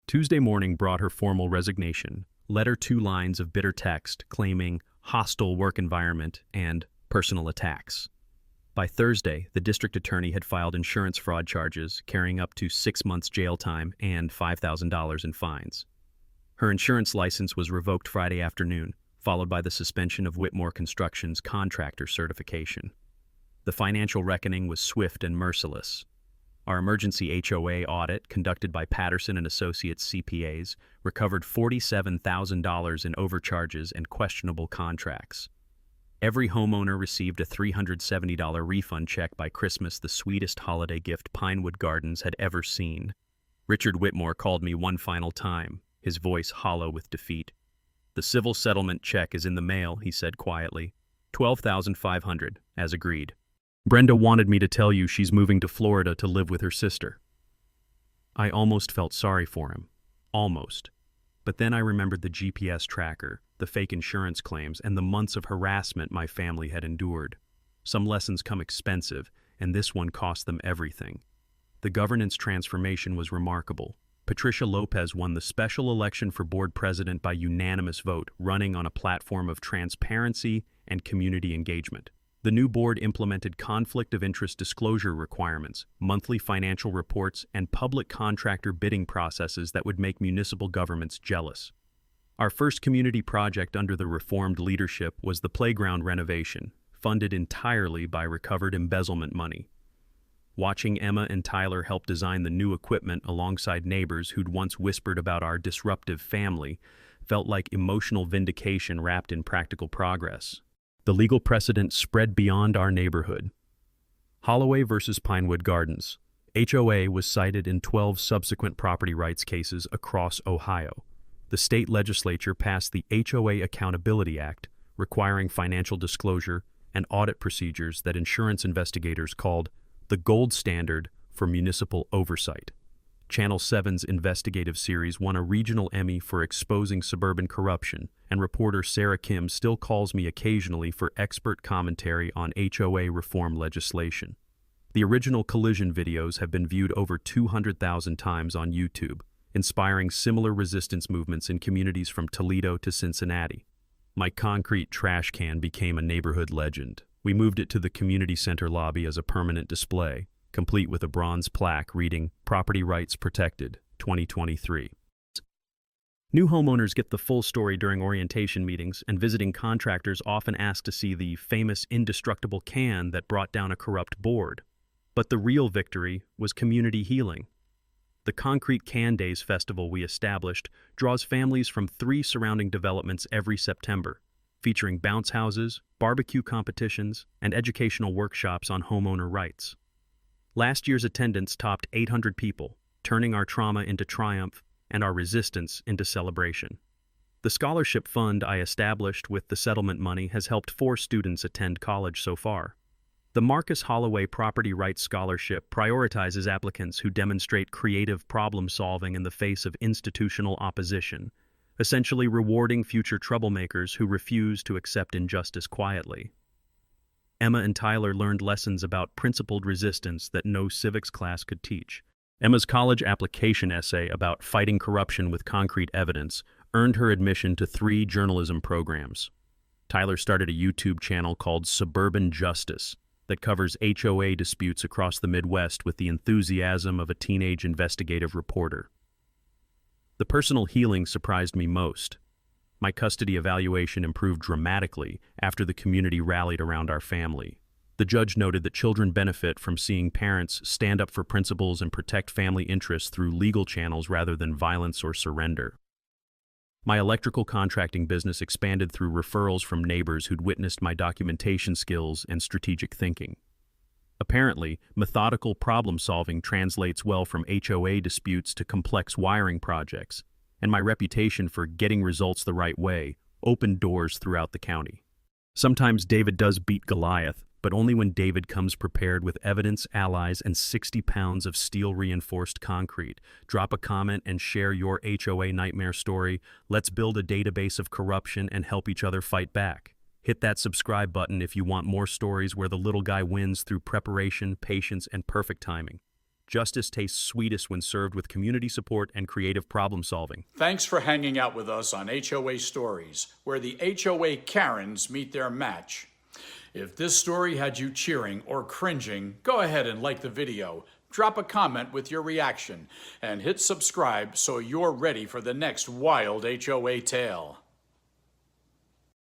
Tuesday morning brought her formal resignation, led her 2 lines of bitter text claiming hostile work environment and personal attacks. By Thursday, the district attorney had filed insurance fraud charges carrying up to 6 months jail time and $5,000 in fines. Her insurance license was revoked Friday afternoon, followed by the suspension of Whitmore Construction's contractor certification. The financial reckoning was swift and merciless. Our emergency HOA audit, conducted by Patterson and Associates CPAs, recovered $47,000 in overcharges and questionable contracts. Every homeowner received a $370 refund check by Christmas, the sweetest holiday gift Pinewood Gardens had ever seen. Richard Whitmore called me one final time, his voice hollow with defeat. "The civil settlement check is in the mail," he said quietly. $12,500, as agreed. "Brenda wanted me to tell you she's moving to Florida to live with her sister." I almost felt sorry for him. Almost. But then I remembered the GPS tracker, the fake insurance claims, and the months of harassment my family had endured. Some lessons come expensive, and this one cost them everything. The governance transformation was remarkable. Patricia Lopez won the special election for board president by unanimous vote, running on a platform of transparency and community engagement. The new board implemented conflict of interest disclosure requirements, monthly financial reports, and public contractor bidding processes that would make municipal governments jealous. Our first community project under the reformed leadership was the playground renovation, funded entirely by recovered embezzlement money. Watching Emma and Tyler help design the new equipment alongside neighbors who'd once whispered about our disruptive family felt like emotional vindication wrapped in practical progress. The legal precedent spread beyond our neighborhood. Holloway versus Pinewood Gardens. HOA was cited in 12 subsequent property rights cases across Ohio. The state legislature passed the HOA Accountability Act, requiring financial disclosure and audit procedures that insurance investigators called the gold standard for municipal oversight. Channel 7's investigative series won a regional Emmy for exposing suburban corruption, and reporter Sarah Kim still calls me occasionally for expert commentary on HOA reform legislation. The original collision videos have been viewed over 200,000 times on YouTube, inspiring similar resistance movements in communities from Toledo to Cincinnati. My concrete trash can became a neighborhood legend. We moved it to the community center lobby as a permanent display, complete with a bronze plaque reading "Property Rights Protected, 2023. New homeowners get the full story during orientation meetings, and visiting contractors often ask to see the famous indestructible can that brought down a corrupt board. But the real victory was community healing. The Concrete Can Days festival we established draws families from 3 surrounding developments every September, featuring bounce houses, barbecue competitions, and educational workshops on homeowner rights. Last year's attendance topped 800 people, turning our trauma into triumph and our resistance into celebration. The scholarship fund I established with the settlement money has helped 4 students attend college so far. The Marcus Holloway Property Rights Scholarship prioritizes applicants who demonstrate creative problem-solving in the face of institutional opposition, essentially rewarding future troublemakers who refuse to accept injustice quietly. Emma and Tyler learned lessons about principled resistance that no civics class could teach. Emma's college application essay about fighting corruption with concrete evidence earned her admission to 3 journalism programs. Tyler started a YouTube channel called Suburban Justice that covers HOA disputes across the Midwest with the enthusiasm of a teenage investigative reporter. The personal healing surprised me most. My custody evaluation improved dramatically after the community rallied around our family. The judge noted that children benefit from seeing parents stand up for principles and protect family interests through legal channels rather than violence or surrender. My electrical contracting business expanded through referrals from neighbors who'd witnessed my documentation skills and strategic thinking. Apparently, methodical problem-solving translates well from HOA disputes to complex wiring projects, and my reputation for getting results the right way opened doors throughout the county. Sometimes David does beat Goliath, but only when David comes prepared with evidence, allies, and 60 pounds of steel-reinforced concrete. Drop a comment and share your HOA nightmare story. Let's build a database of corruption and help each other fight back. Hit that subscribe button if you want more stories where the little guy wins through preparation, patience, and perfect timing. Justice tastes sweetest when served with community support and creative problem-solving. Thanks for hanging out with us on HOA Stories, where the HOA Karens meet their match. If this story had you cheering or cringing, go ahead and like the video. Drop a comment with your reaction and hit subscribe so you're ready for the next wild HOA tale.